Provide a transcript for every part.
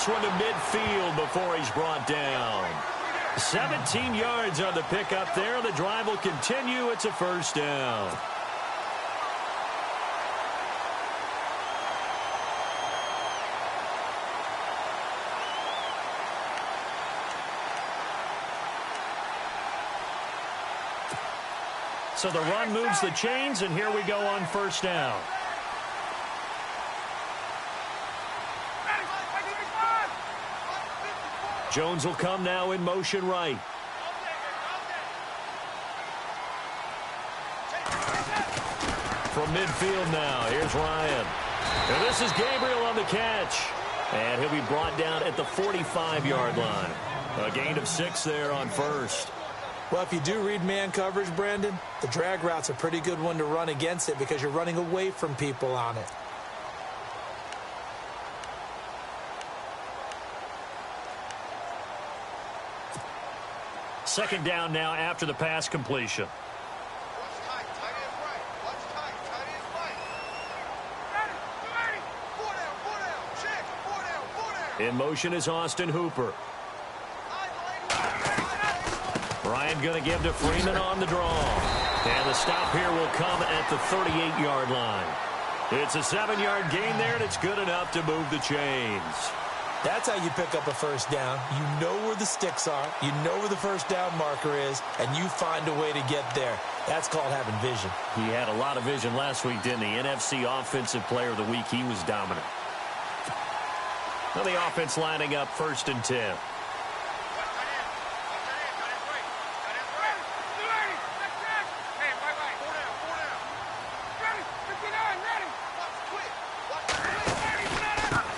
this one to midfield before he's brought down. 17 yards on the pickup there. The drive will continue. It's a first down. So the run moves the chains, and here we go on first down. Jones will come now in motion right. From midfield now, here's Ryan. And this is Gabriel on the catch. And he'll be brought down at the 45-yard line. A gain of 6 there on first. Well, if you do read man coverage, Brandon, the drag route's a pretty good one to run against it because you're running away from people on it. Second down now after the pass completion. In motion is Austin Hooper. Ryan going to give to Freeman on the draw. And the stop here will come at the 38-yard line. It's a 7-yard gain there, and it's good enough to move the chains. That's how you pick up a first down. You know where the sticks are. You know where the first down marker is, and you find a way to get there. That's called having vision. He had a lot of vision last week, didn't he? NFC Offensive Player of the Week. He was dominant. Now the offense lining up 1st and 10.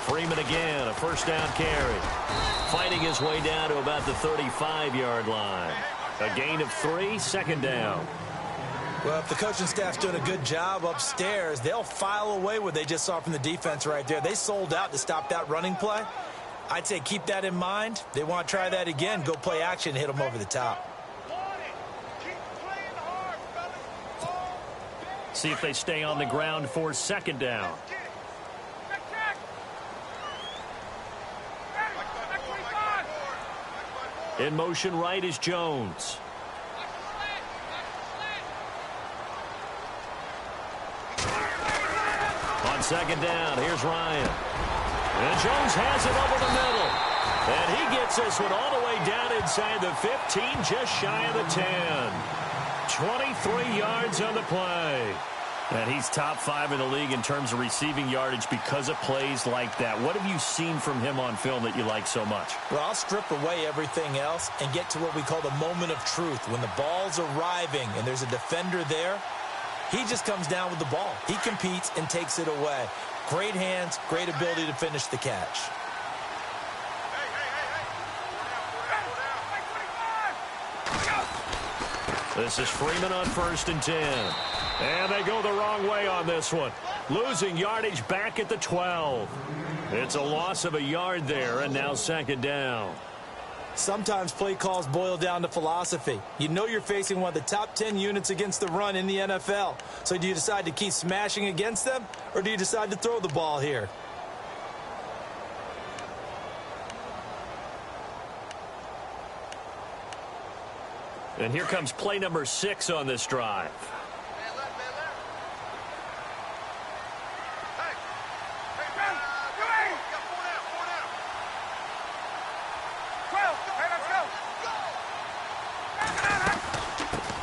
Freeman again, a first down carry. Fighting his way down to about the 35-yard line. A gain of 3, second down. Well, if the coaching staff's doing a good job upstairs, they'll file away what they just saw from the defense right there. They sold out to stop that running play. I'd say keep that in mind. They want to try that again. Go play action and hit them over the top. See if they stay on the ground for second down. In motion right is Jones. On second down, here's Ryan. And Jones has it over the middle. And he gets this one all the way down inside the 15, just shy of the 10. 23 yards on the play. And he's top 5 in the league in terms of receiving yardage because of plays like that. What have you seen from him on film that you like so much? Well, I'll strip away everything else and get to what we call the moment of truth. When the ball's arriving and there's a defender there, he just comes down with the ball. He competes and takes it away. Great hands, great ability to finish the catch. This is Freeman on 1st and 10. And they go the wrong way on this one. Losing yardage back at the 12. It's a loss of a yard there, and now second down. Sometimes play calls boil down to philosophy. You know you're facing one of the top 10 units against the run in the NFL. So do you decide to keep smashing against them, or do you decide to throw the ball here? And here comes play number 6 on this drive.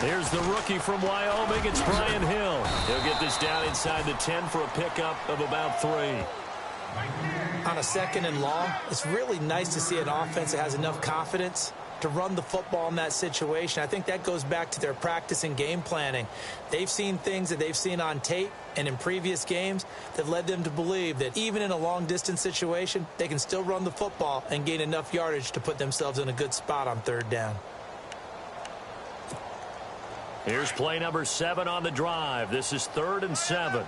Here's the rookie from Wyoming. It's Brian Hill. He'll get this down inside the 10 for a pickup of about 3. On a 2nd and long, it's really nice to see an offense that has enough confidence to run the football in that situation. I think that goes back to their practice and game planning. They've seen things that they've seen on tape and in previous games that led them to believe that even in a long-distance situation, they can still run the football and gain enough yardage to put themselves in a good spot on 3rd down. Here's play number 7 on the drive. This is 3rd and 7.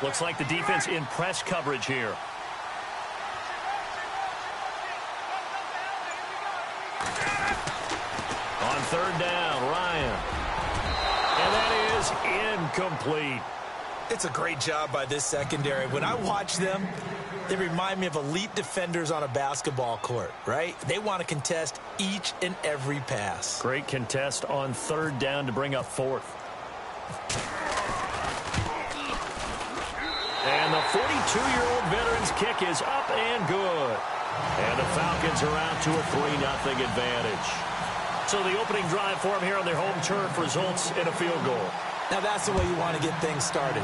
Looks like the defense in press coverage here. On 3rd down, Ryan. And that is incomplete. It's a great job by this secondary. When I watch them, they remind me of elite defenders on a basketball court, right? They want to contest each and every pass. Great contest on third down to bring up fourth. And the 42-year-old veteran's kick is up and good. And the Falcons are out to a 3-0 advantage. So the opening drive for them here on their home turf results in a field goal. Now that's the way you want to get things started.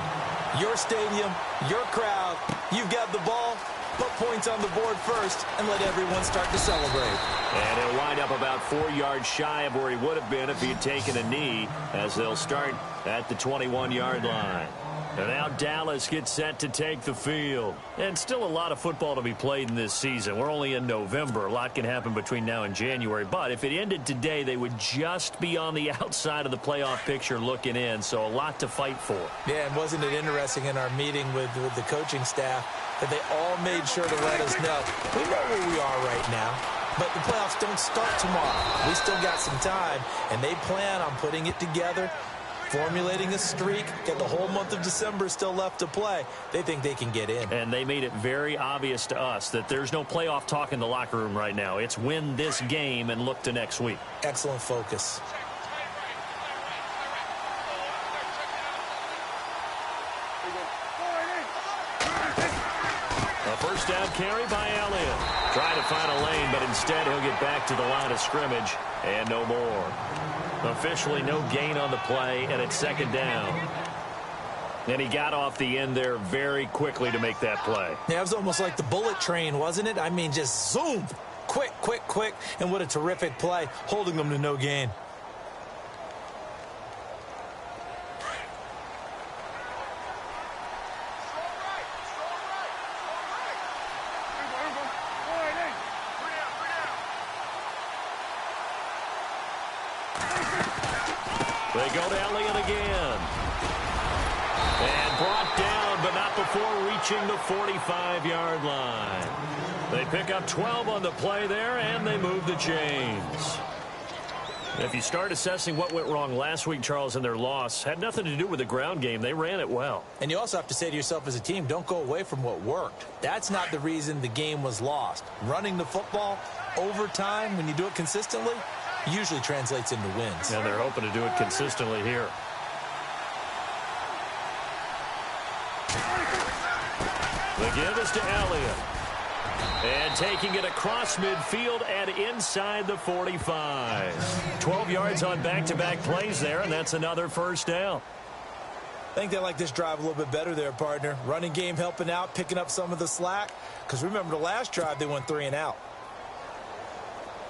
Your stadium, your crowd, you've got the ball, put points on the board first, and let everyone start to celebrate. And he'll wind up about 4 yards shy of where he would have been if he had taken a knee, as they'll start at the 21-yard line. And now Dallas gets set to take the field. And still a lot of football to be played in this season. We're only in November. A lot can happen between now and January. But if it ended today, they would just be on the outside of the playoff picture looking in. So a lot to fight for. Yeah, and wasn't it interesting in our meeting with the coaching staff that they all made sure to let us know, we know where we are right now, but the playoffs don't start tomorrow. We still got some time, and they plan on putting it together, formulating a streak, get the whole month of December still left to play. They think they can get in. And they made it very obvious to us that there's no playoff talk in the locker room right now. It's win this game and look to next week. Excellent focus. A first down carry by Elliott. Trying to find a lane, but instead he'll get back to the line of scrimmage and no more. Officially no gain on the play, and it's second down. And he got off the end there very quickly to make that play. Yeah, it was almost like the bullet train, wasn't it? I mean, just zoom. Quick, quick, quick. And what a terrific play, holding them to no gain. They go to Elliott again. And brought down, but not before reaching the 45-yard line. They pick up 12 on the play there, and they move the chains. If you start assessing what went wrong last week, Charles, in their loss, had nothing to do with the ground game. They ran it well. And you also have to say to yourself as a team, don't go away from what worked. That's not the reason the game was lost. Running the football over time, when you do it consistently, usually translates into wins. And they're hoping to do it consistently here. The give is to Elliott. And taking it across midfield and inside the 45. 12 yards on back-to-back plays there, and that's another first down. I think they like this drive a little bit better there, partner. Running game helping out, picking up some of the slack. Because remember, the last drive, they went 3 and out.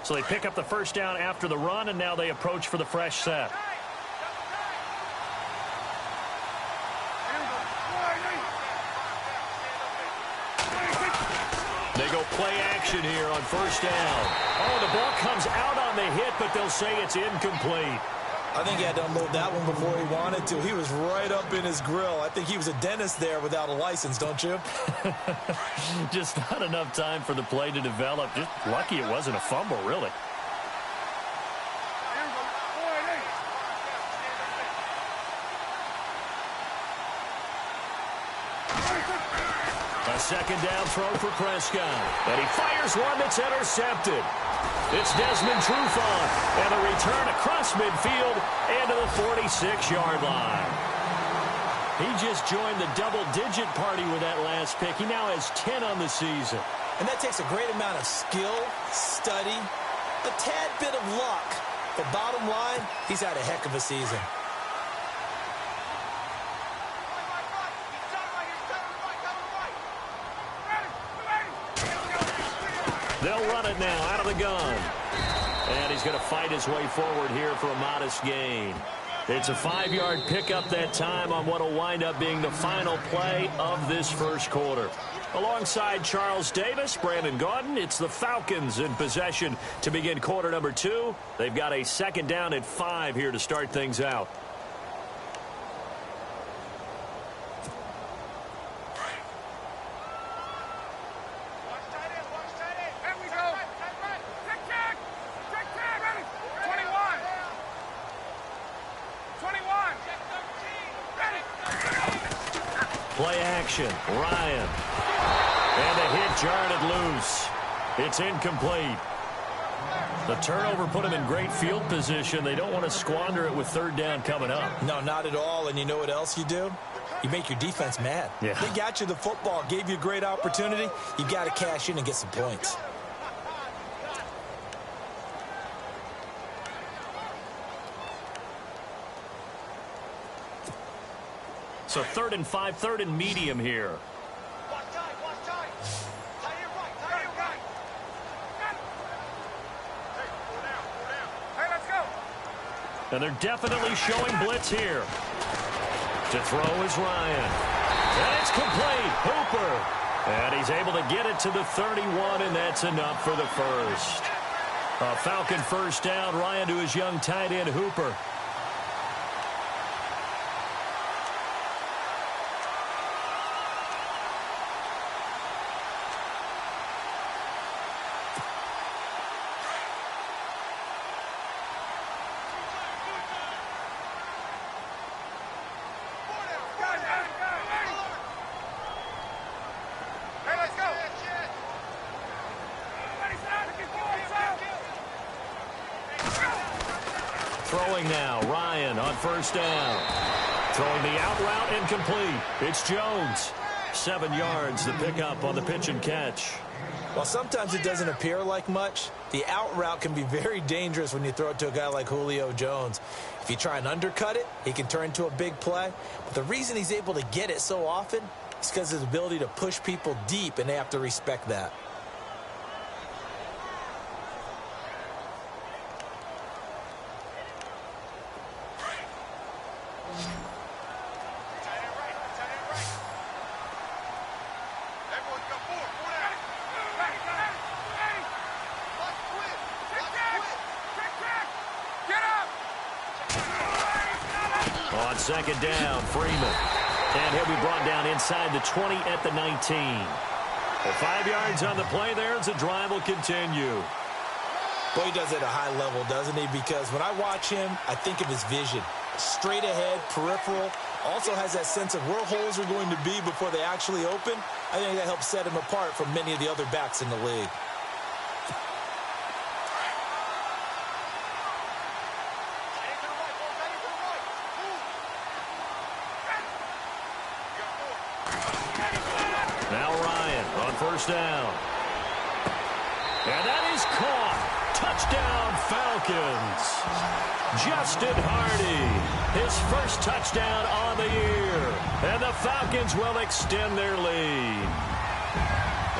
So they pick up the first down after the run, and now they approach for the fresh set. They go play action here on first down. Oh, the ball comes out on the hit, but they'll say it's incomplete. I think he had to unload that one before he wanted to. He was right up in his grill. I think he was a dentist there without a license, don't you? Just not enough time for the play to develop. Just lucky it wasn't a fumble, really. A second down throw for Prescott. And he fires one that's intercepted. It's Desmond Trufant, and a return across midfield and to the 46-yard line. He just joined the double-digit party with that last pick. He now has 10 on the season. And that takes a great amount of skill, study, a tad bit of luck. But bottom line, he's had a heck of a season. They'll run it now out of the gun. And he's going to fight his way forward here for a modest gain. It's a 5-yard pickup that time on what will wind up being the final play of this first quarter. Alongside Charles Davis, Brandon Gaudin, it's the Falcons in possession to begin quarter number 2. They've got a second down at 5 here to start things out. Play action. Ryan. And the hit jarred it loose. It's incomplete. The turnover put him in great field position. They don't want to squander it with third down coming up. No, not at all. And you know what else you do? You make your defense mad. Yeah. They got you the football, gave you a great opportunity. You've got to cash in and get some points. So 3rd and 5, 3rd and medium here. And they're definitely showing blitz here. To throw is Ryan. And it's complete. Hooper. And he's able to get it to the 31, and that's enough for the first. A Falcon first down. Ryan to his young tight end, Hooper. Throwing now, Ryan on first down. Throwing the out route, incomplete. It's Jones. 7 yards, the pickup on the pitch and catch. While sometimes it doesn't appear like much, the out route can be very dangerous when you throw it to a guy like Julio Jones. If you try and undercut it, he can turn into a big play. But the reason he's able to get it so often is because of his ability to push people deep, and they have to respect that. On second down, Freeman. And he'll be brought down inside the 20 at the 19. Well, 5 yards on the play there as the drive will continue. Boy, he does it at a high level, doesn't he? Because when I watch him, I think of his vision. Straight ahead, peripheral. Also has that sense of where holes are going to be before they actually open. I think that helps set him apart from many of the other backs in the league. Now Ryan on first down. And that is caught. Touchdown, Falcons. Justin Hardy, his first touchdown on the year. And the Falcons will extend their lead.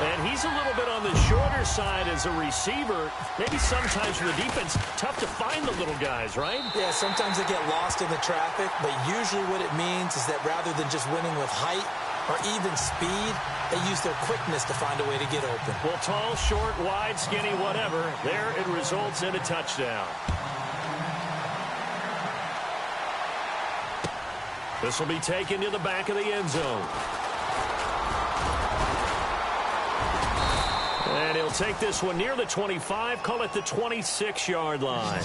And he's a little bit on the shorter side as a receiver. Maybe sometimes for the defense, tough to find the little guys, right? Yeah, sometimes they get lost in the traffic, but usually what it means is that rather than just winning with height or even speed, they use their quickness to find a way to get open. Well, tall, short, wide, skinny, whatever, there it results in a touchdown. This will be taken to the back of the end zone. And he'll take this one near the 25, call it the 26-yard line.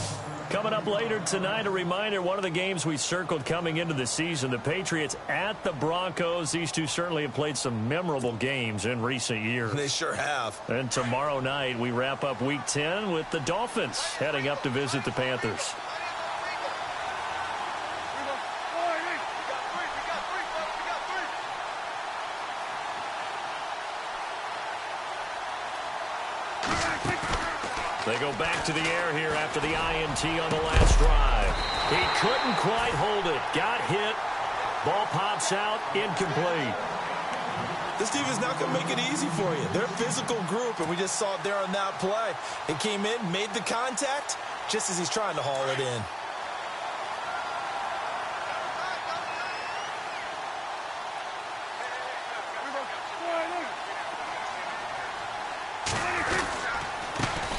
Coming up later tonight, a reminder, one of the games we circled coming into the season, the Patriots at the Broncos. These two certainly have played some memorable games in recent years. They sure have. And tomorrow night, we wrap up Week 10 with the Dolphins heading up to visit the Panthers. They go back to the air here after the INT on the last drive. He couldn't quite hold it. Got hit. Ball pops out. Incomplete. This team is not going to make it easy for you. They're a physical group, and we just saw it there on that play. He came in, made the contact, just as he's trying to haul it in.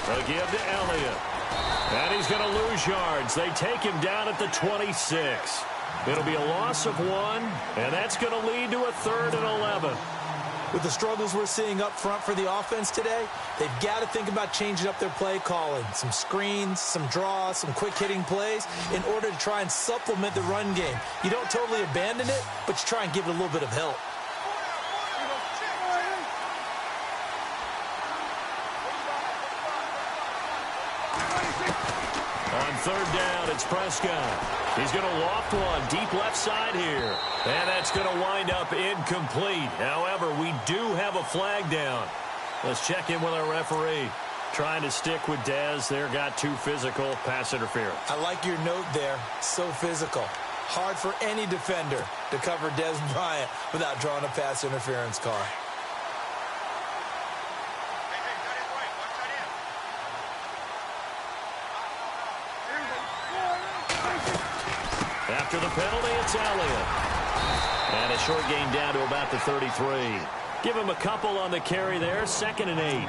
They'll give to Elliott. And he's going to lose yards. They take him down at the 26. It'll be a loss of 1, and that's going to lead to a 3rd and 11. With the struggles we're seeing up front for the offense today, they've got to think about changing up their play calling. Some screens, some draws, some quick-hitting plays in order to try and supplement the run game. You don't totally abandon it, but you try and give it a little bit of help. On third down, it's Prescott. He's going to loft one deep left side here. And that's going to wind up incomplete. However, we do have a flag down. Let's check in with our referee. Trying to stick with Dez. There got too physical. Pass interference. I like your note there. So physical. Hard for any defender to cover Dez Bryant without drawing a pass interference call. After the penalty, it's Elliott. And a short gain down to about the 33. Give him a couple on the carry there. 2nd and 8.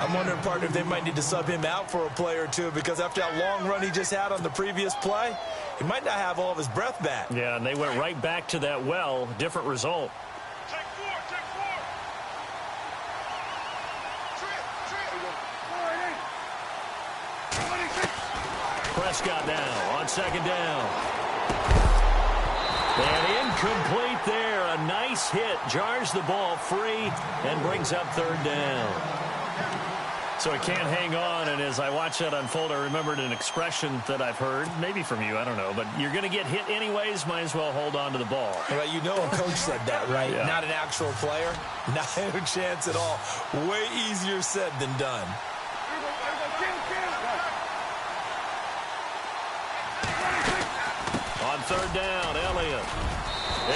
I'm wondering, partner, if they might need to sub him out for a play or two, because after that long run he just had on the previous play, he might not have all of his breath back. Yeah, and they went right back to that well. Different result. Check four. Prescott now on 2nd down. And incomplete there. A nice hit. Jars the ball free and brings up 3rd down. So it can't hang on, and as I watch that unfold, I remembered an expression that I've heard, maybe from you, I don't know, but you're going to get hit anyways, might as well hold on to the ball. Well, you know a coach said that, right? Yeah. Not an actual player. Not a chance at all. Way easier said than done. On 3rd down, Elliott.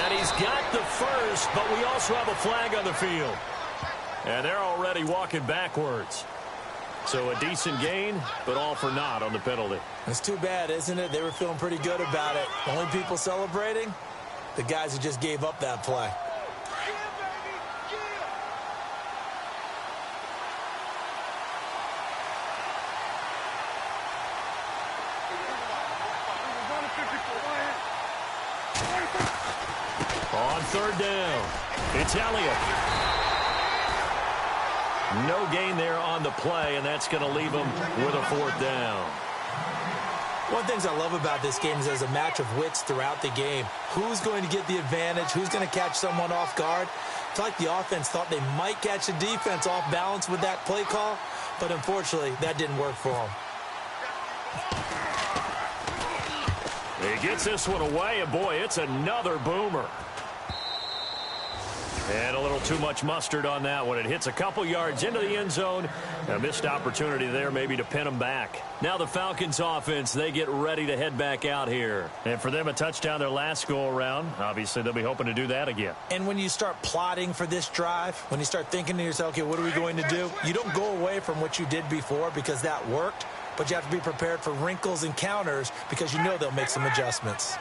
And he's got the first, but we also have a flag on the field. And they're already walking backwards. So a decent gain, but all for naught on the penalty. It's too bad, isn't it? They were feeling pretty good about it. Only people celebrating? The guys who just gave up that play. On 3rd down, it's Elliott. No gain there on the play, and that's going to leave them with a 4th down. One of the things I love about this game is there's a match of wits throughout the game. Who's going to get the advantage? Who's going to catch someone off guard? It's like the offense thought they might catch the defense off balance with that play call, but unfortunately, that didn't work for them. He gets this one away, and boy, it's another boomer. And a little too much mustard on that one. It hits a couple yards into the end zone. A missed opportunity there maybe to pin them back. Now the Falcons offense, they get ready to head back out here. And for them, a touchdown their last go-around. Obviously, they'll be hoping to do that again. And when you start plotting for this drive, when you start thinking to yourself, okay, what are we going to do? You don't go away from what you did before because that worked, but you have to be prepared for wrinkles and counters because you know they'll make some adjustments.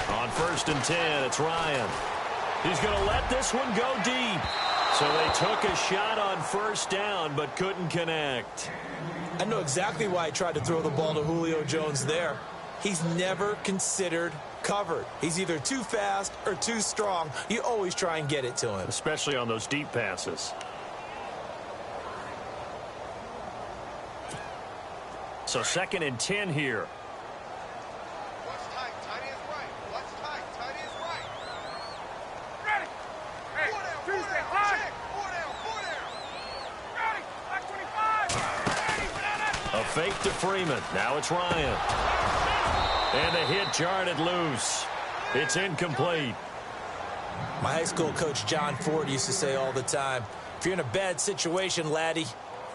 On 1st and 10, it's Ryan. He's going to let this one go deep. So they took a shot on 1st down, but couldn't connect. I know exactly why I tried to throw the ball to Julio Jones there. He's never considered covered. He's either too fast or too strong. You always try and get it to him. Especially on those deep passes. So 2nd and 10 here. A fake to Freeman. Now it's Ryan. And the hit jarred it loose. It's incomplete. My high school coach, John Ford, used to say all the time, if you're in a bad situation, laddie,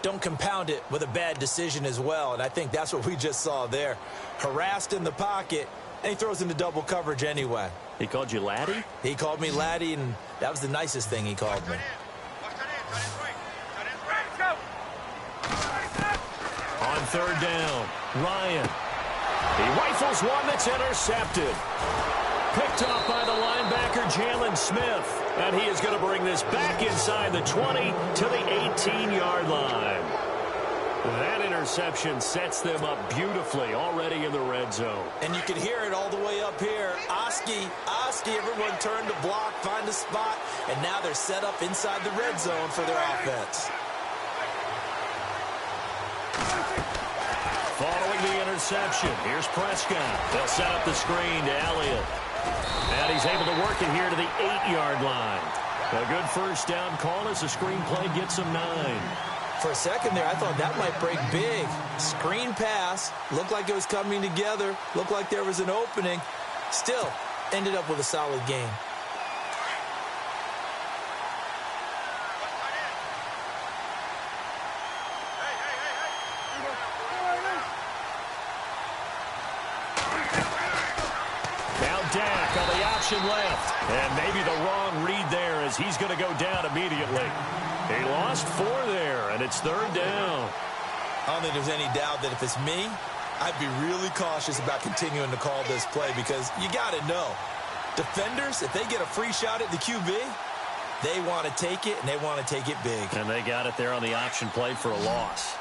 don't compound it with a bad decision as well. And I think that's what we just saw there. Harassed in the pocket, and he throws into double coverage anyway. He called you laddie? He called me laddie, and that was the nicest thing he called me. On 3rd down, Ryan. He rifles one that's intercepted. Picked off by the linebacker, Jalen Smith. And he is going to bring this back inside the 20 to the 18-yard line. That interception sets them up beautifully already in the red zone. And you can hear it all the way up here. Oski, everyone turned to block, find a spot, and now they're set up inside the red zone for their offense. Following the interception, here's Prescott. They'll set up the screen to Elliott. And he's able to work it here to the 8-yard line. A good first down call as the screen play gets him 9. For a second there, I thought that might break big. Screen pass. Looked like it was coming together. Looked like there was an opening. Still, ended up with a solid game. Dak on the option left. And maybe the wrong read there as he's going to go down immediately. He lost 4 there, and it's 3rd down. I don't think there's any doubt that if it's me, I'd be really cautious about continuing to call this play because you got to know, defenders, if they get a free shot at the QB, they want to take it, and they want to take it big. And they got it there on the option play for a loss.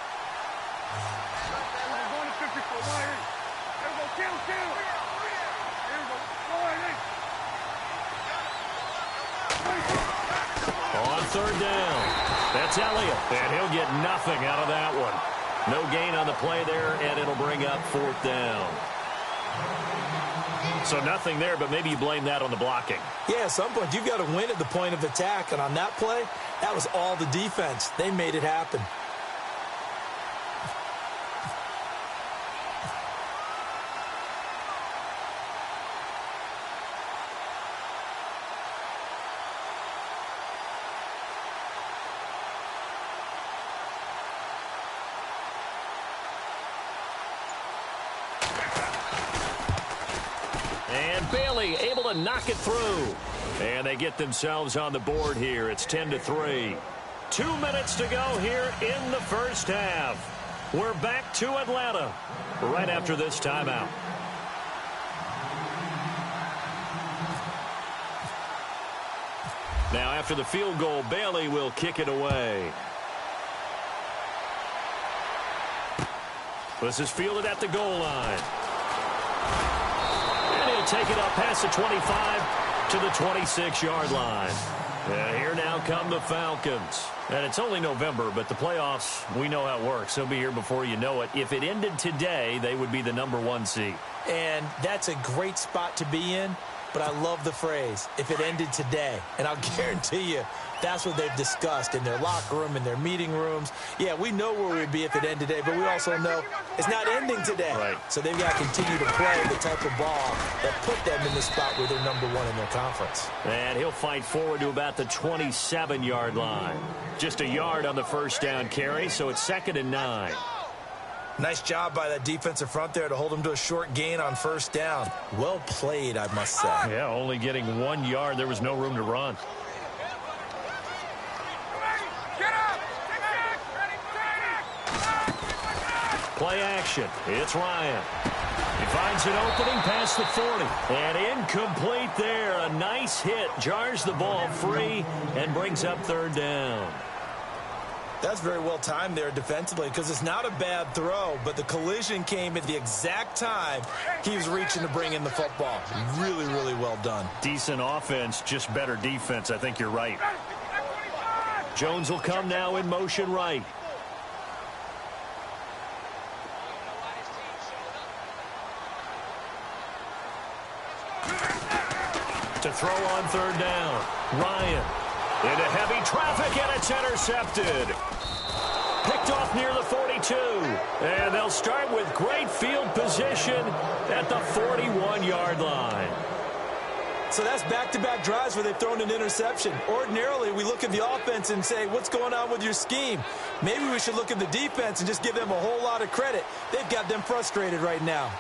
On 3rd down, that's Elliott, and he'll get nothing out of that one. No gain on the play there, and it'll bring up 4th down. So nothing there, but maybe you blame that on the blocking. Yeah, at some point, you've got to win at the point of attack, and on that play, that was all the defense. They made it happen. And Bailey able to knock it through. And they get themselves on the board here. It's 10-3. 2 minutes to go here in the first half. We're back to Atlanta right after this timeout. Now after the field goal, Bailey will kick it away. This is fielded at the goal line. And he'll take it up past the 25 to the 26-yard line. And here now come the Falcons. And it's only November, but the playoffs, we know how it works. They'll be here before you know it. If it ended today, they would be the #1 seed. And that's a great spot to be in. But I love the phrase, if it ended today. And I'll guarantee you, that's what they've discussed in their locker room, in their meeting rooms. Yeah, we know where we'd be if it ended today, but we also know it's not ending today. Right. So they've got to continue to play the type of ball that put them in the spot where they're #1 in their conference. And he'll fight forward to about the 27-yard line. Just a yard on the first down carry, so it's 2nd and 9. Nice job by that defensive front there to hold him to a short gain on first down. Well played, I must say. Yeah, only getting 1 yard. There was no room to run. Play action. It's Ryan. He finds an opening past the 40. And incomplete there. A nice hit. Jars the ball free and brings up 3rd down. That's very well timed there defensively because it's not a bad throw, but the collision came at the exact time he was reaching to bring in the football. Really, really well done. Decent offense, just better defense. I think you're right. Jones will come now in motion right. To throw on 3rd down. Ryan. Into heavy traffic, and it's intercepted. Picked off near the 42. And they'll start with great field position at the 41-yard line. So that's back-to-back drives where they've thrown an interception. Ordinarily, we look at the offense and say, what's going on with your scheme? Maybe we should look at the defense and just give them a whole lot of credit. They've got them frustrated right now.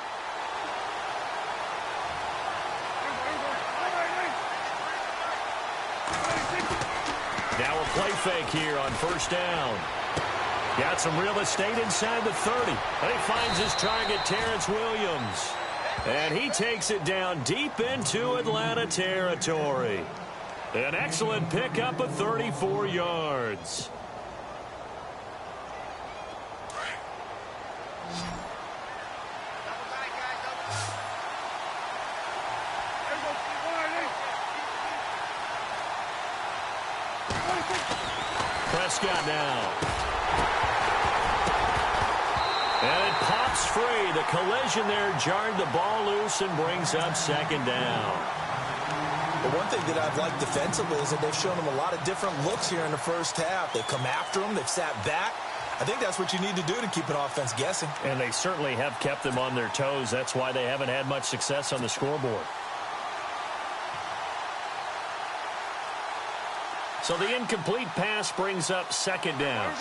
Now a play fake here on first down. Got some real estate inside the 30. And he finds his target, Terrence Williams. And he takes it down deep into Atlanta territory. An excellent pickup of 34 yards. Prescott now. And it pops free. The collision there jarred the ball loose and brings up 2nd down. But one thing that I've liked defensively is that they've shown them a lot of different looks here in the first half. They've come after them. They've sat back. I think that's what you need to do to keep an offense guessing. And they certainly have kept them on their toes. That's why they haven't had much success on the scoreboard. So the incomplete pass brings up second down.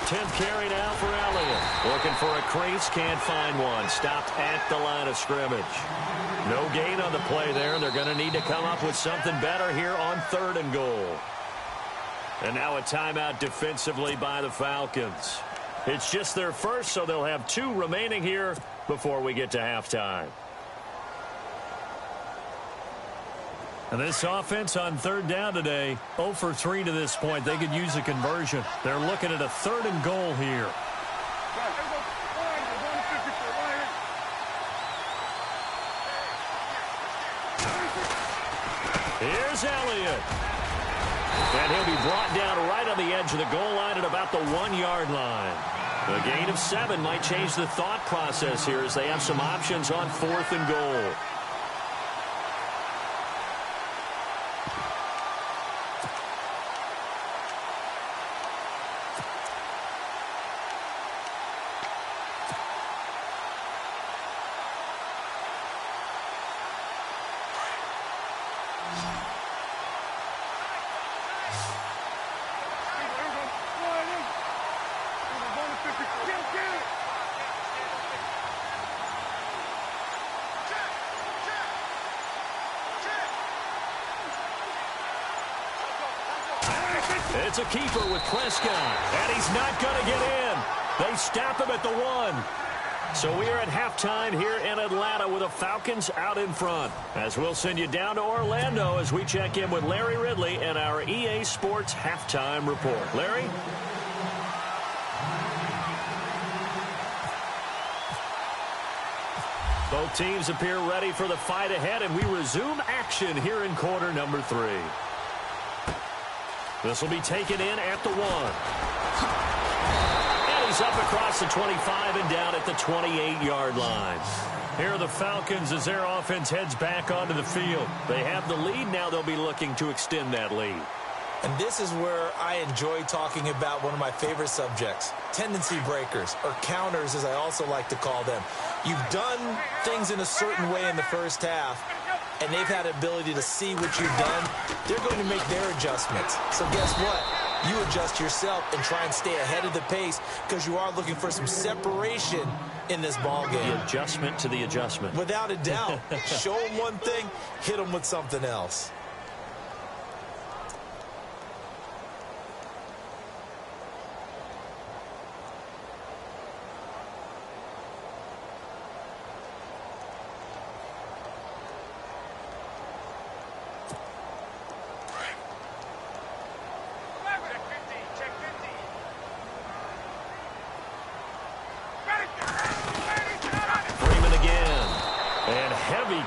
Tenth carry now for Elliott. Looking for a crease, can't find one. Stopped at the line of scrimmage. No gain on the play there. They're going to need to come up with something better here on 3rd and goal. And now a timeout defensively by the Falcons. It's just their first, so they'll have 2 remaining here before we get to halftime. And this offense on 3rd down today, 0 for 3 to this point. They could use a conversion. They're looking at a 3rd and goal here. Here's Elliott. And he'll be brought down right on the edge of the goal line at about the 1-yard line. A gain of 7 might change the thought process here as they have some options on 4th and goal. It's a keeper with Prescott, and he's not going to get in. They stop him at the 1. So we are at halftime here in Atlanta with the Falcons out in front. As we'll send you down to Orlando as we check in with Larry Ridley and our EA Sports halftime report. Larry? Both teams appear ready for the fight ahead, and we resume action here in quarter number 3. This will be taken in at the 1. And he's up across the 25 and down at the 28-yard line. Here are the Falcons as their offense heads back onto the field. They have the lead. Now they'll be looking to extend that lead. And this is where I enjoy talking about one of my favorite subjects, tendency breakers, or counters as I also like to call them. You've done things in a certain way in the first half, and they've had the ability to see what you've done. They're going to make their adjustments. So guess what? You adjust yourself and try and stay ahead of the pace because you are looking for some separation in this ball game. The adjustment to the adjustment. Without a doubt. Show them one thing, hit them with something else.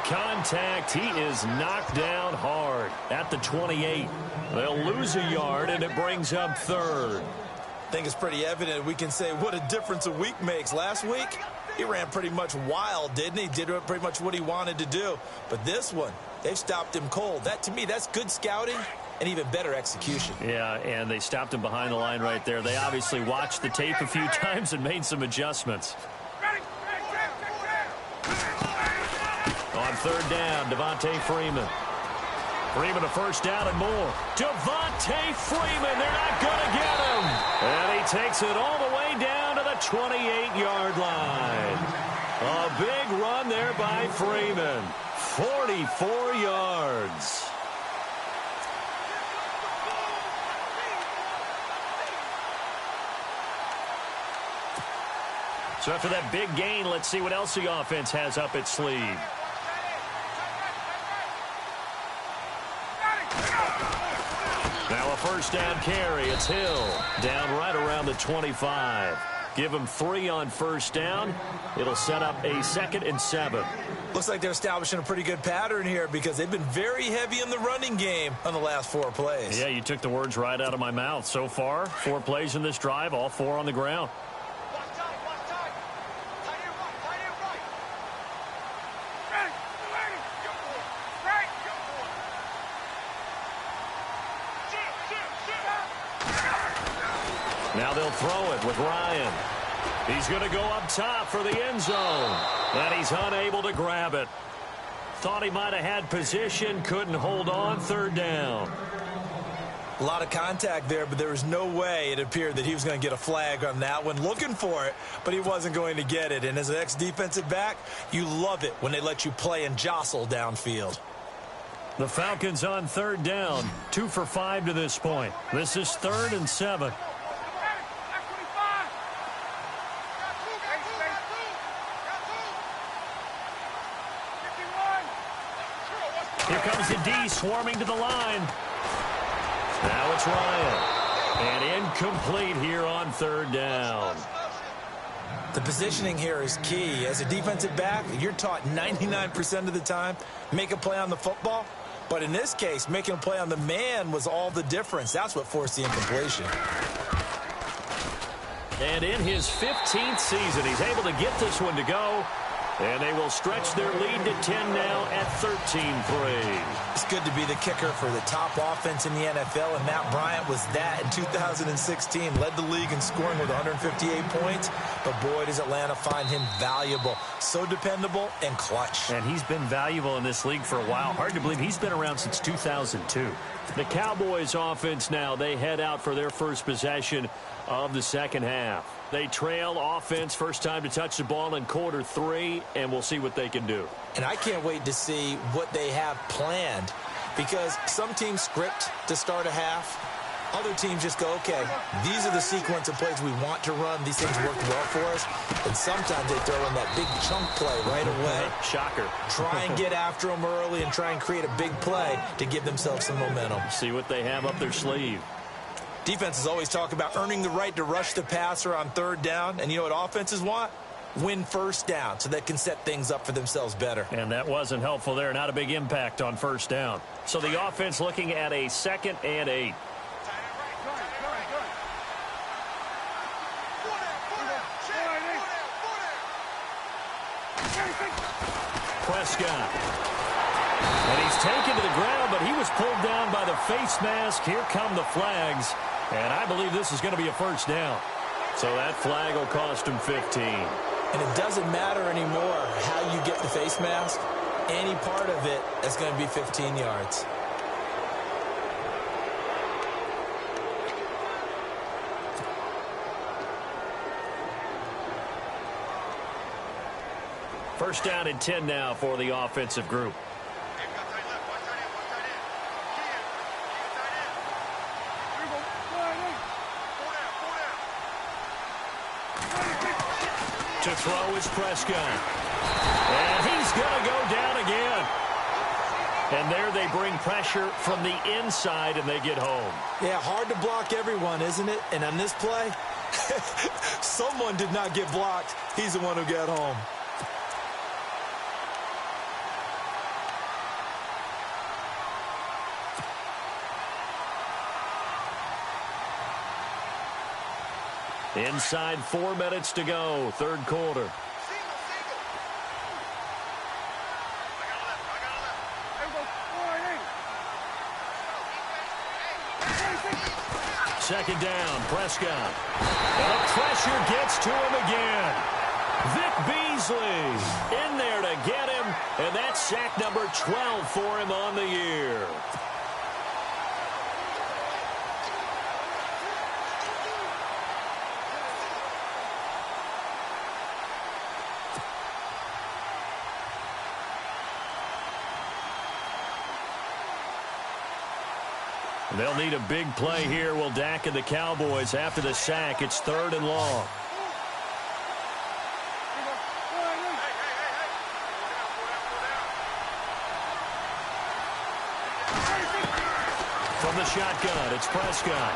Contact. He is knocked down hard at the 28. They'll lose a yard, and it brings up 3rd. I think it's pretty evident we can say what a difference a week makes. Last week, he ran pretty much wild, didn't he? Did pretty much what he wanted to do. But this one, they've stopped him cold. That, to me, that's good scouting and even better execution. Yeah, and they stopped him behind the line right there. They obviously watched the tape a few times and made some adjustments. On 3rd down, Devontae Freeman. Freeman a first down and more. Devontae Freeman, they're not going to get him. And he takes it all the way down to the 28-yard line. A big run there by Freeman. 44 yards. So after that big gain, let's see what else the offense has up its sleeve. Now a first down carry. It's Hill down right around the 25. Give them 3 on first down. It'll set up a 2nd and 7. Looks like they're establishing a pretty good pattern here because they've been very heavy in the running game on the last 4 plays. Yeah, you took the words right out of my mouth. So far, 4 plays in this drive, all 4 on the ground. Now they'll throw it with Ryan. He's going to go up top for the end zone. And he's unable to grab it. Thought he might have had position, couldn't hold on, 3rd down. A lot of contact there, but there was no way it appeared that he was going to get a flag on that one. Looking for it, but he wasn't going to get it. And as an ex-defensive back, you love it when they let you play and jostle downfield. The Falcons on 3rd down, 2 for 5 to this point. This is 3rd and 7. Here comes the D swarming to the line. Now it's Ryan. And incomplete here on 3rd down. The positioning here is key. As a defensive back, you're taught 99% of the time, make a play on the football. But in this case, making a play on the man was all the difference. That's what forced the incompletion. And in his 15th season, he's able to get this one to go. And they will stretch their lead to 10 now at 13-3. It's good to be the kicker for the top offense in the NFL, and Matt Bryant was that in 2016. Led the league in scoring with 158 points, but boy, does Atlanta find him valuable. So dependable and clutch. And he's been valuable in this league for a while. Hard to believe he's been around since 2002. The Cowboys offense now, they head out for their first possession of the second half. They trail offense, first time to touch the ball in quarter 3, and we'll see what they can do. And I can't wait to see what they have planned, because some teams script to start a half. Other teams just go, okay, these are the sequence of plays we want to run. These things worked well for us. And sometimes they throw in that big chunk play right away. Shocker. Try and get after them early and try and create a big play to give themselves some momentum. See what they have up their sleeve. Defenses always talk about earning the right to rush the passer on 3rd down. And you know what offenses want? Win first down so they can set things up for themselves better. And that wasn't helpful there. Not a big impact on first down. So the offense looking at a 2nd and 8. Prescott. And he's taken to the ground, but he was pulled down by the face mask. Here come the flags. And I believe this is going to be a first down. So that flag will cost him 15. And it doesn't matter anymore how you get the face mask. Any part of it is going to be 15 yards. First down and 10 now for the offensive group. To throw is Prescott. And he's going to go down again. And there they bring pressure from the inside, and they get home. Yeah, hard to block everyone, isn't it? And on this play, someone did not get blocked. He's the one who got home. Inside 4 minutes to go, 3rd quarter. Second down, Prescott. And the pressure gets to him again. Vic Beasley in there to get him, and that's sack number 12 for him on the year. They'll need a big play here. Will Dak and the Cowboys after the sack. It's 3rd and long. From the shotgun, it's Prescott.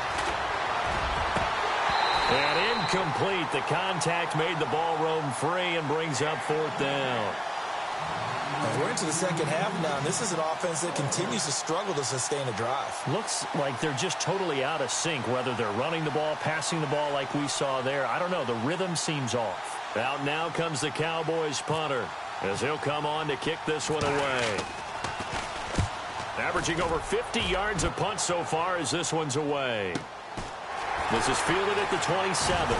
And incomplete. The contact made the ball roam free and brings up 4th down. We're into the second half now, and this is an offense that continues to struggle to sustain a drive. Looks like they're just totally out of sync, whether they're running the ball, passing the ball like we saw there. I don't know. The rhythm seems off. Out now comes the Cowboys punter, as he'll come on to kick this one away. Averaging over 50 yards a punt so far as this one's away. This is fielded at the 27.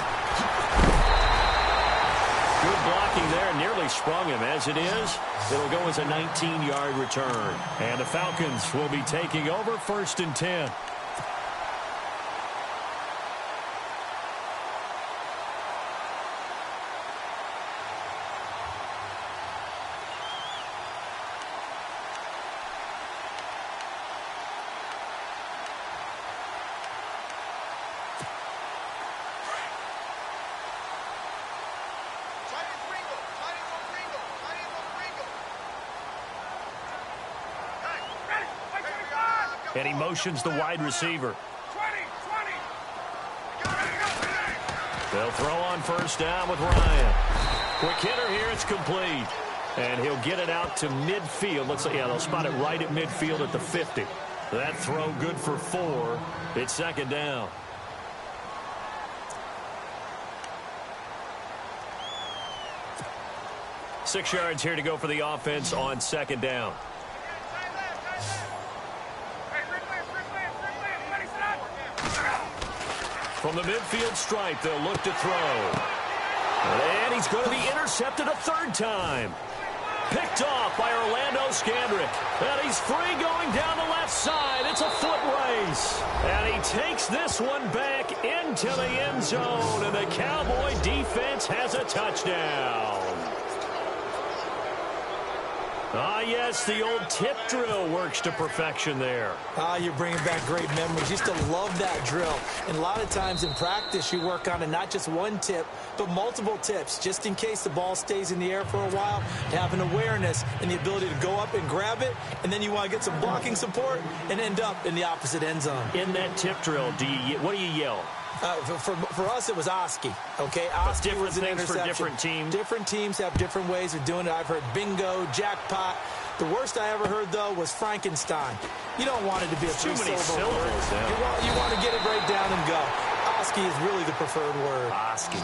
Good blocking there, nearly sprung him. As it is, it'll go as a 19-yard return. And the Falcons will be taking over 1st and 10. And he motions the wide receiver. 20. They'll throw on 1st down with Ryan. Quick hitter here, it's complete. And he'll get it out to midfield. Looks like, yeah, they'll spot it right at midfield at the 50. That throw good for 4. It's 2nd down. Six yards here to go for the offense on 2nd down. From the midfield stripe, they'll look to throw. And he's going to be intercepted a 3rd time. Picked off by Orlando Scandrick. And he's free going down the left side. It's a foot race. And he takes this one back into the end zone. And the Cowboy defense has a touchdown. Ah, yes, the old tip drill works to perfection there. You're bringing back great memories. Used to love that drill. And a lot of times in practice, you work on it, not just one tip, but multiple tips, just in case the ball stays in the air for a while, to have an awareness and the ability to go up and grab it, and then you want to get some blocking support and end up in the opposite end zone. In that tip drill, what do you yell? For us, it was Oski. Okay, Oski different was an things interception. for different teams. Different teams have different ways of doing it. I've heard bingo, jackpot. The worst I ever heard, though, was Frankenstein. You don't want it to be a too many syllables. You want to get it right down and go. Oski is really the preferred word. Oski.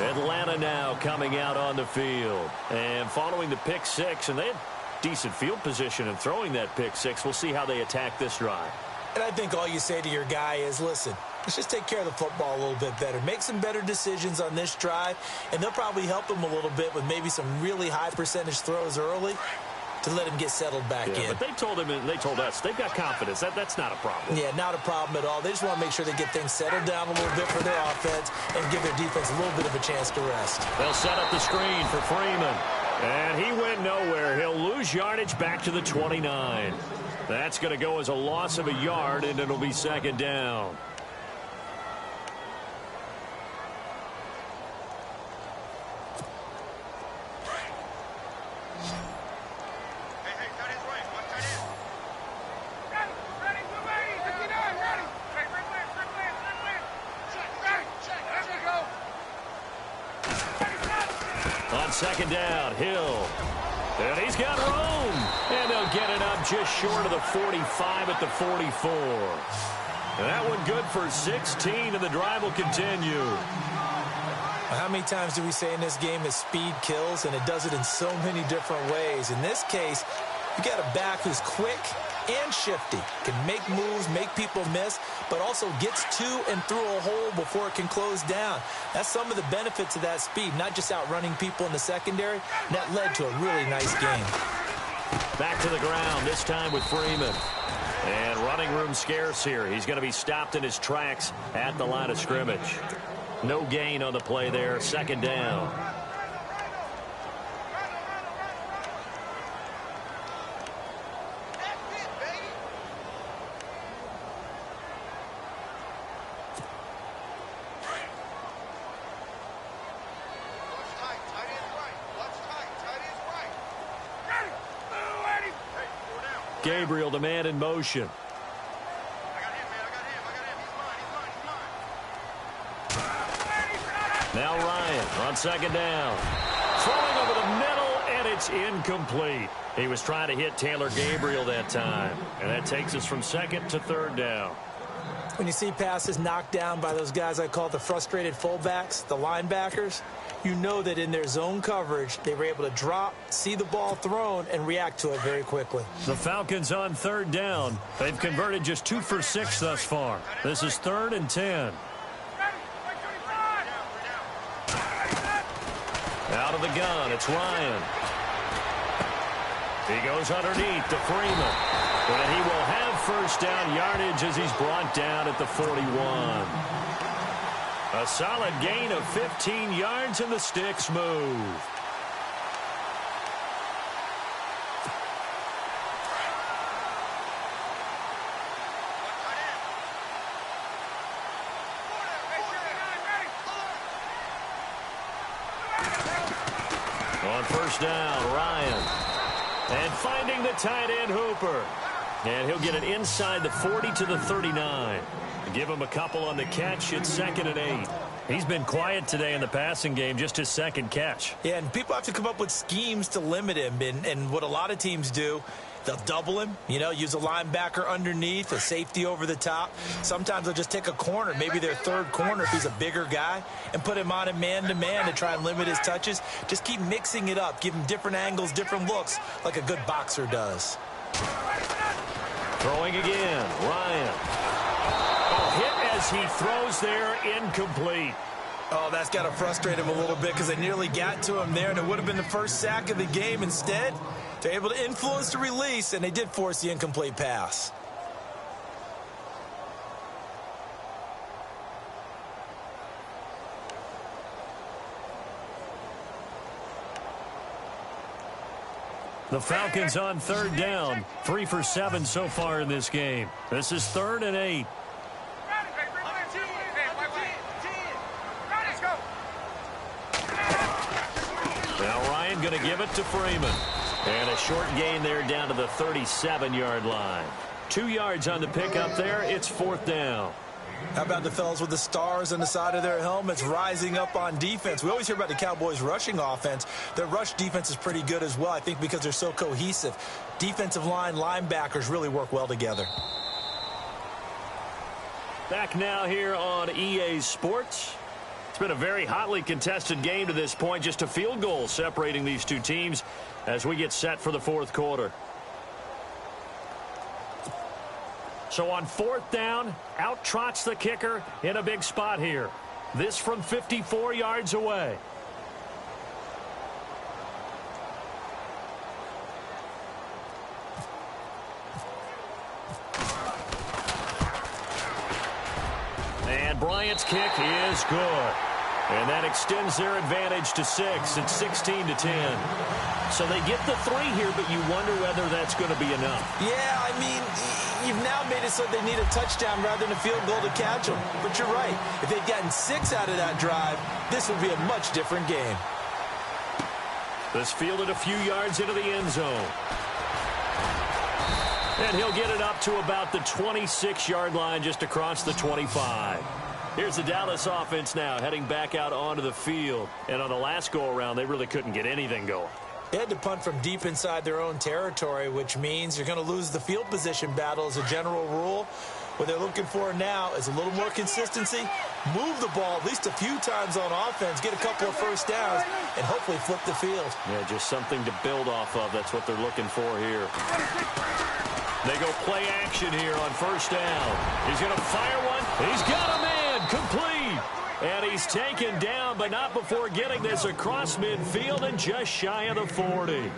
Atlanta now coming out on the field. And following the pick 6, and they had decent field position in throwing that pick 6. We'll see how they attack this drive. And I think all you say to your guy is, listen, let's just take care of the football a little bit better. Make some better decisions on this drive, and they'll probably help him a little bit with maybe some really high percentage throws early to let him get settled back in. But they told him and they told us they've got confidence. That's not a problem. Yeah, not a problem at all. They just want to make sure they get things settled down a little bit for their offense and give their defense a little bit of a chance to rest. They'll set up the screen for Freeman. And he went nowhere. He'll lose yardage back to the 29. That's going to go as a loss of a yard, and it'll be 2nd down. On 2nd down, Hill. And he's got room. And they'll get it up just short of the 45 at the 44. And that one good for 16, and the drive will continue. How many times do we say in this game that speed kills, and it does it in so many different ways? In this case, you got a back who's quick and shifty, can make moves, make people miss, but also gets to and through a hole before it can close down. That's some of the benefits of that speed, not just outrunning people in the secondary. That led to a really nice game. Back to the ground, this time with Freeman. And running room scarce here. He's going to be stopped in his tracks at the line of scrimmage. No gain on the play there, 2nd down. Gabriel, the man in motion. Now Ryan on second down. Throwing over the middle, and it's incomplete. He was trying to hit Taylor Gabriel that time. And that takes us from second to third down. When you see passes knocked down by those guys I call the frustrated fullbacks, the linebackers, you know that in their zone coverage, they were able to drop, see the ball thrown, and react to it very quickly. The Falcons on third down. They've converted just 2 for 6 thus far. This is 3rd and 10. Out of the gun, it's Ryan. He goes underneath to Freeman. And he will have first down yardage as he's brought down at the 41. A solid gain of 15 yards, and the sticks move. On first down, Ryan. And finding the tight end, Hooper. And he'll get it inside the 40 to the 39. Give him a couple on the catch. It's 2nd and 8. He's been quiet today in the passing game, just his second catch. Yeah, and people have to come up with schemes to limit him. And what a lot of teams do, they'll double him, use a linebacker underneath, a safety over the top. Sometimes they'll just take a corner, maybe their third corner if he's a bigger guy, and put him on a man-to-man to try and limit his touches. Just keep mixing it up, give him different angles, different looks, like a good boxer does. Throwing again, Ryan. Hit as he throws there, incomplete. Oh, that's got to frustrate him a little bit because they nearly got to him there, and it would have been the first sack of the game. Instead, they're able to influence the release, and they did force the incomplete pass. The Falcons on third down. 3 for 7 so far in this game. This is 3rd and 8. Now Ryan going to give it to Freeman. And a short gain there down to the 37-yard line. 2 yards on the pickup there. It's 4th down. How about the fellas with the stars on the side of their helmets rising up on defense? We always hear about the Cowboys' rushing offense. Their rush defense is pretty good as well, I think, because they're so cohesive. Defensive line linebackers really work well together. Back now here on EA Sports. It's been a very hotly contested game to this point. Just a field goal separating these two teams as we get set for the 4th quarter. So on 4th down, out trots the kicker in a big spot here. This from 54 yards away. And Bryant's kick is good. And that extends their advantage to 6. It's 16 to 10. So they get the 3 here, but you wonder whether that's going to be enough. Yeah, I mean, you've now made it so they need a touchdown rather than a field goal to catch them. But you're right. If they'd gotten 6 out of that drive, this would be a much different game. This fielded a few yards into the end zone. And he'll get it up to about the 26-yard line, just across the 25. Here's the Dallas offense now heading back out onto the field. And on the last go-around, they really couldn't get anything going. They had to punt from deep inside their own territory, which means you're going to lose the field position battle as a general rule. What they're looking for now is a little more consistency, move the ball at least a few times on offense, get a couple of first downs, and hopefully flip the field. Yeah, just something to build off of. That's what they're looking for here. They go play action here on first down. He's going to fire one. He's got a man complete. And he's taken down, but not before getting this across midfield and just shy of the 40.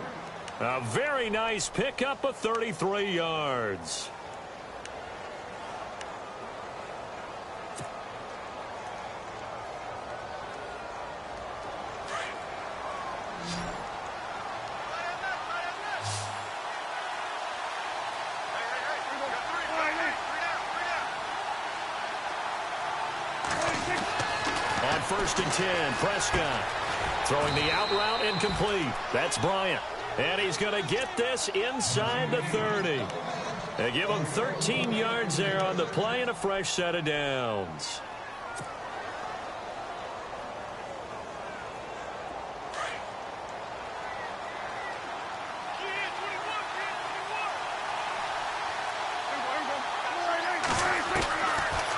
A very nice pickup of 33 yards. On 1st and 10, Prescott throwing the out route incomplete. That's Bryant. And he's going to get this inside the 30. They give him 13 yards there on the play and a fresh set of downs.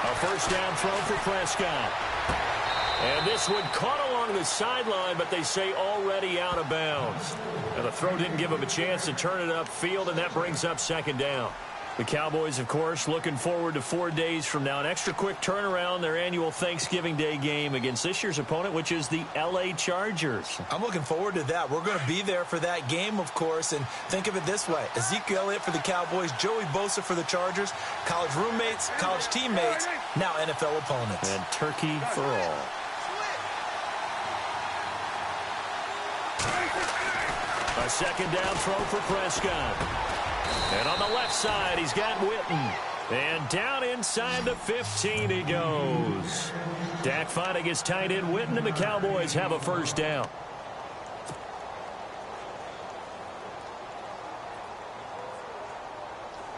A first down throw for Prescott. And this one caught along the sideline, but they say already out of bounds. And the throw didn't give him a chance to turn it upfield, and that brings up second down. The Cowboys, of course, looking forward to 4 days from now. An extra quick turnaround, their annual Thanksgiving Day game against this year's opponent, which is the L.A. Chargers. I'm looking forward to that. We're going to be there for that game, of course. And think of it this way. Ezekiel Elliott for the Cowboys, Joey Bosa for the Chargers, college roommates, college teammates, now NFL opponents. And turkey for all. A second down throw for Prescott. And on the left side, he's got Witten. And down inside the 15 he goes. Dak finding his tight end Witten, and the Cowboys have a first down.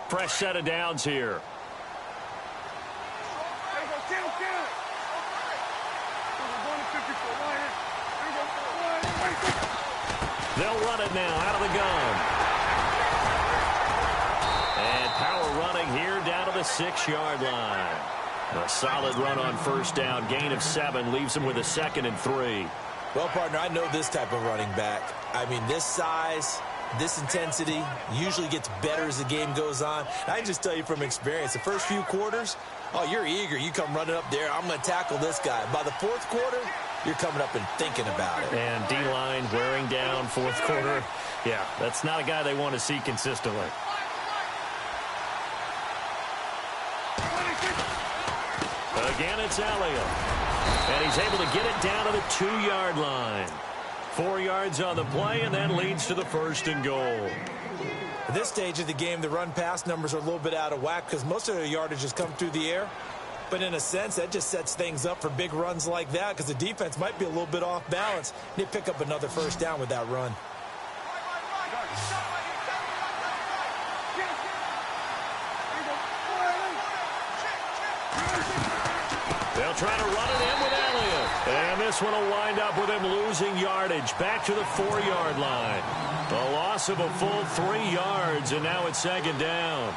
Fresh set of downs here. They'll run it now out of the gun. And power running here down to the 6-yard line. A solid run on first down. Gain of 7 leaves them with a 2nd and 3. Well, partner, I know this type of running back. I mean, this size, this intensity usually gets better as the game goes on. And I can just tell you from experience, the first few quarters, oh, you're eager. You come running up there. I'm going to tackle this guy. By the 4th quarter, you're coming up and thinking about it. And D-line wearing down 4th quarter. Yeah, that's not a guy they want to see consistently. Again, it's Elliott. And he's able to get it down to the 2-yard line. 4 yards on the play, and that leads to the 1st and goal. At this stage of the game, the run-pass numbers are a little bit out of whack because most of the yardage has come through the air. But in a sense, that just sets things up for big runs like that because the defense might be a little bit off balance. They pick up another first down with that run. They'll try to run it in with Elliott. And this one will wind up with him losing yardage back to the 4-yard line. A loss of a full 3 yards, and now it's 2nd down.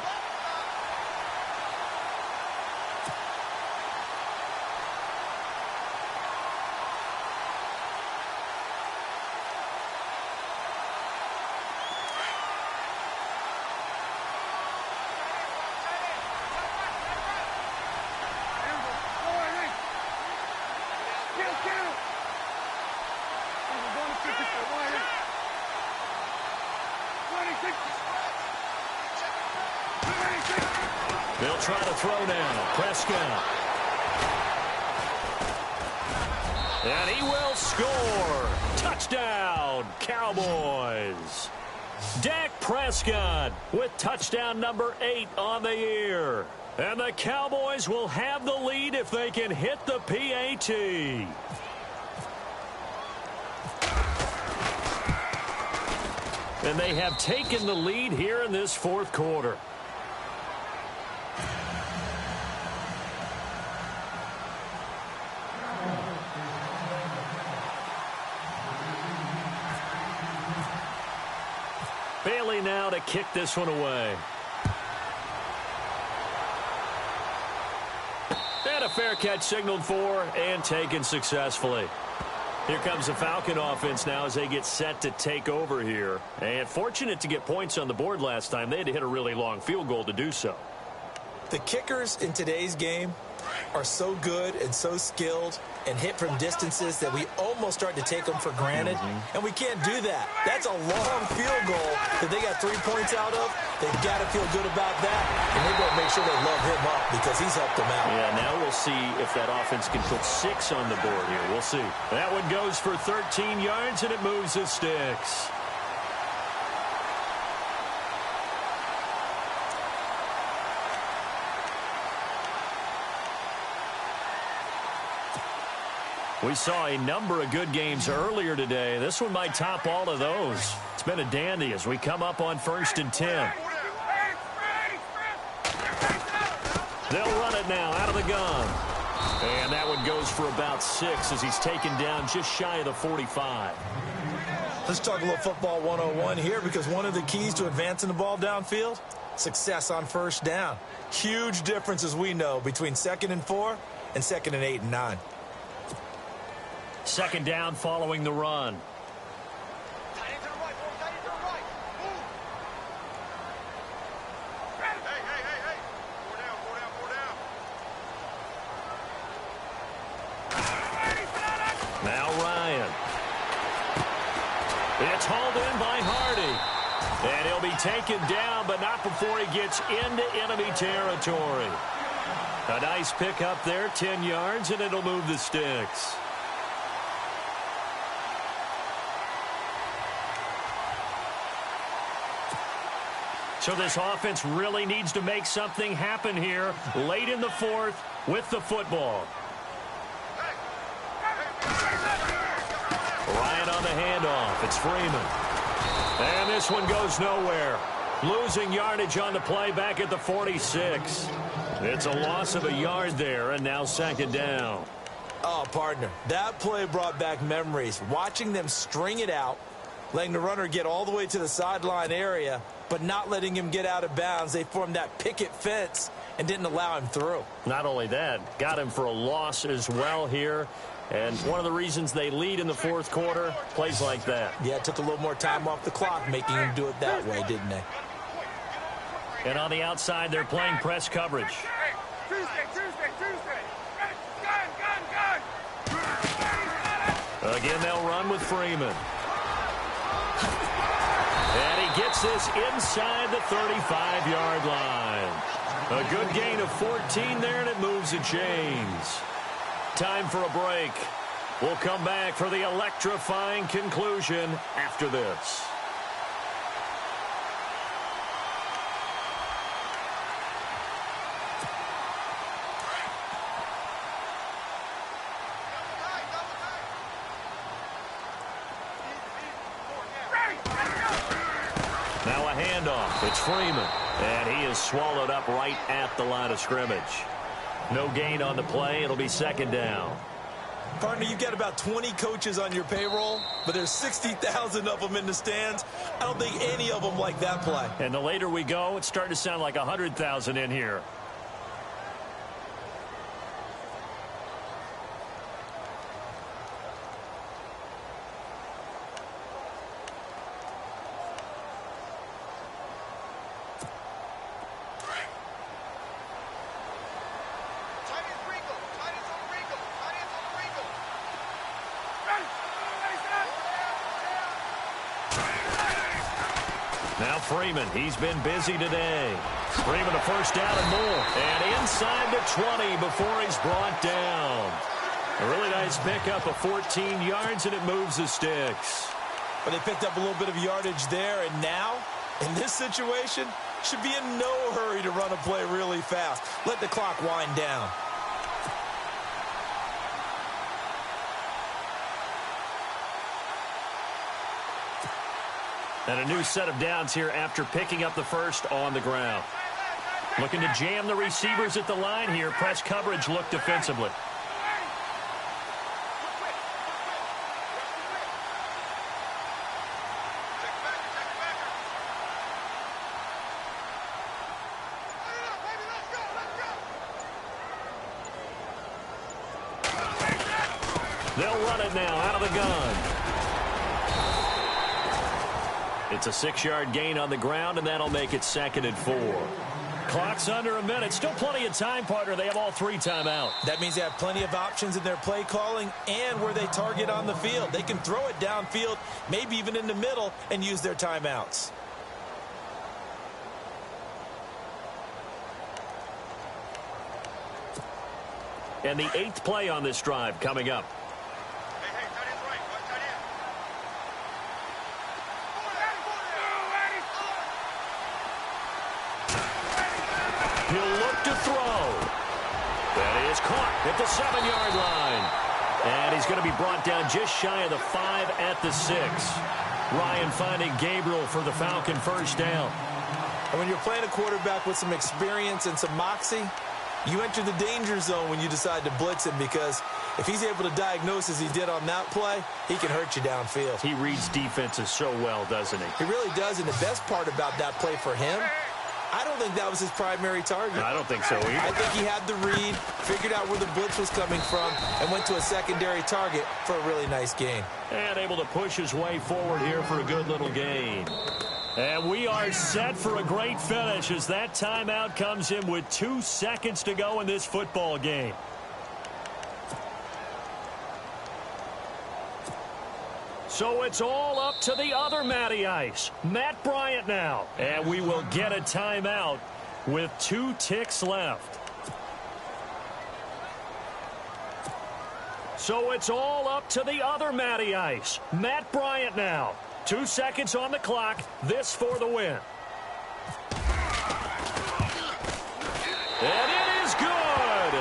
They'll try to throw now. Prescott. And he will score. Touchdown, Cowboys. Dak Prescott with touchdown number 8 on the year. And the Cowboys will have the lead if they can hit the PAT. And they have taken the lead here in this 4th quarter. Bailey now to kick this one away. And a fair catch signaled for and taken successfully. Here comes the Falcon offense now as they get set to take over here. And fortunate to get points on the board last time. They had to hit a really long field goal to do so. The kickers in today's game are so good and so skilled and hit from distances that we almost start to take them for granted. And we can't do that. That's a long field goal that they got 3 points out of. They've got to feel good about that. And they've got to make sure they love him up because he's helped them out. Yeah, now we'll see if that offense can put 6 on the board here. We'll see. That one goes for 13 yards, and it moves the sticks. We saw a number of good games earlier today. This one might top all of those. It's been a dandy as we come up on 1st and 10. They'll run it now out of the gun. And that one goes for about 6 as he's taken down just shy of the 45. Let's talk a little football 101 here because one of the keys to advancing the ball downfield success on first down. Huge difference, as we know, between 2nd and 4 and 2nd and 8 and 9. Second down following the run. Now Ryan. It's hauled in by Hardy. And he'll be taken down, but not before he gets into enemy territory. A nice pickup there, 10 yards, and it'll move the sticks. So this offense really needs to make something happen here late in the fourth with the football. Ryan on the handoff. It's Freeman. And this one goes nowhere. Losing yardage on the play back at the 46. It's a loss of a yard there, and now second down. Oh, partner, that play brought back memories. Watching them string it out, letting the runner get all the way to the sideline area, but not letting him get out of bounds. They formed that picket fence and didn't allow him through. Not only that, got him for a loss as well here. And one of the reasons they lead in the fourth quarter, plays like that. Yeah, it took a little more time off the clock, making him do it that way, didn't they? And on the outside, they're playing press coverage. Again, they'll run with Freeman. And he gets this inside the 35-yard line. A good gain of 14 there, and it moves the chains. Time for a break. We'll come back for the electrifying conclusion after this. Now a handoff. It's Freeman. And he is swallowed up right at the line of scrimmage. No gain on the play. It'll be second down. Partner, you've got about 20 coaches on your payroll, but there's 60,000 of them in the stands. I don't think any of them like that play. And the later we go, it's starting to sound like 100,000 in here. Now Freeman, he's been busy today. Freeman a first down and more. And inside the 20 before he's brought down. A really nice pickup of 14 yards, and it moves the sticks. But they picked up a little bit of yardage there, and now, in this situation, should be in no hurry to run a play really fast. Let the clock wind down. And a new set of downs here after picking up the first on the ground. Looking to jam the receivers at the line here. Press coverage look defensively. They'll run it now out of the gun. It's a 6-yard gain on the ground, and that'll make it second and 4. Clock's under a minute. Still plenty of time, partner. They have all 3 timeouts. That means they have plenty of options in their play calling and where they target on the field. They can throw it downfield, maybe even in the middle, and use their timeouts. And the 8th play on this drive coming up. He'll look to throw. That is caught at the 7-yard line. And he's going to be brought down just shy of the 5 at the 6. Ryan finding Gabriel for the Falcon first down. And when you're playing a quarterback with some experience and some moxie, you enter the danger zone when you decide to blitz him, because if he's able to diagnose as he did on that play, he can hurt you downfield. He reads defenses so well, doesn't he? He really does, and the best part about that play for him I don't think that was his primary target. I don't think so either. I think he had the read, figured out where the blitz was coming from, and went to a secondary target for a really nice gain. And able to push his way forward here for a good little gain. And we are set for a great finish as that timeout comes in with 2 seconds to go in this football game. So it's all up to the other Matty Ice, Matt Bryant now. And we will get a timeout with 2 ticks left. So it's all up to the other Matty Ice, Matt Bryant now. 2 seconds on the clock. This for the win. And it is good.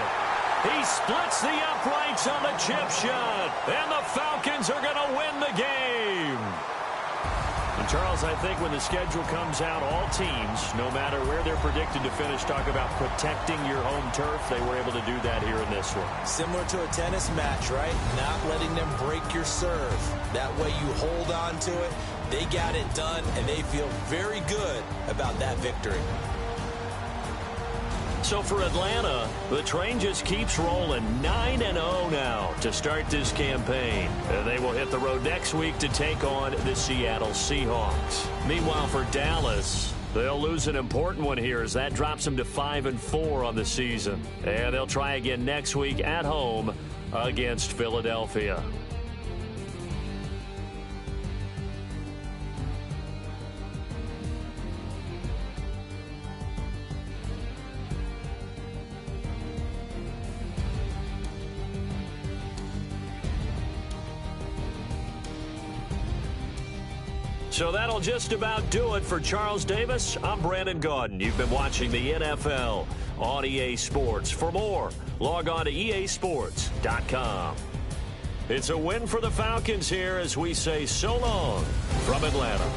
He splits the uprights on the chip shot. And the Falcons are going to win the game. And Charles, I think when the schedule comes out, all teams, no matter where they're predicted to finish, talk about protecting your home turf. They were able to do that here in this one. Similar to a tennis match, right? Not letting them break your serve. That way you hold on to it. They got it done, and they feel very good about that victory. So for Atlanta, the train just keeps rolling 9-0 now to start this campaign. And they will hit the road next week to take on the Seattle Seahawks. Meanwhile, for Dallas, they'll lose an important one here as that drops them to 5-4 on the season. And they'll try again next week at home against Philadelphia. So that'll just about do it for Charles Davis. I'm Brandon Gaudin. You've been watching the NFL on EA Sports. For more, log on to easports.com. It's a win for the Falcons here as we say so long from Atlanta.